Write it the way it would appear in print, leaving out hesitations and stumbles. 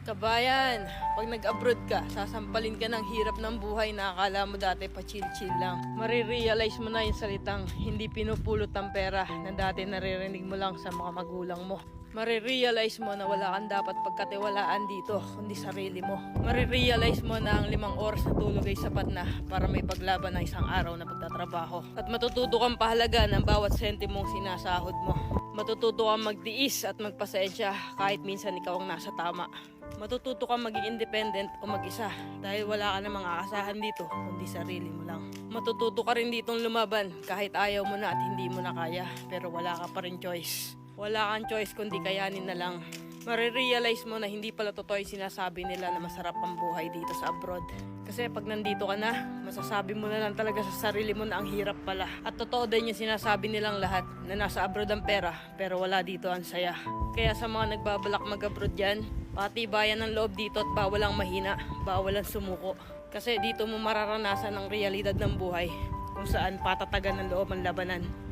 Kabayan, pag nag-abroad ka, sasampalin ka ng hirap ng buhay na akala mo dati pa chill-chill lang. Marirealize mo na yung salitang hindi pinupulot ng pera na dati naririnig mo lang sa mga magulang mo. Marirealize mo na wala kang dapat pagkatiwalaan dito, kundi sarili mo. Marirealize mo na ang 5 oras na tulog ay sapat na para may paglaban ng isang araw na pagtatrabaho. At matututo kang pahalaga ng bawat sentimong sinasahod mo. Matututo kang magtiis at magpasensya kahit minsan ikaw ang nasa tama. Matututo kang maging independent o mag-isa dahil wala ka namang aasahan dito kundi sarili mo lang. Matututo ka rin ditong lumaban kahit ayaw mo na at hindi mo na kaya pero wala ka pa rin choice. Wala kang choice kundi kayanin na lang. Marirealize mo na hindi pala totoo yung sinasabi nila na masarap ang buhay dito sa abroad. Kasi pag nandito ka na, masasabi mo na lang talaga sa sarili mo na ang hirap pala. At totoo din yung sinasabi nilang lahat na nasa abroad ang pera pero wala dito ang saya. Kaya sa mga nagbabalak mag-abroad dyan, patibayan ng loob dito at bawal ang mahina, bawal ang sumuko. Kasi dito mo mararanasan ang realidad ng buhay kung saan patatagan ng loob ang labanan.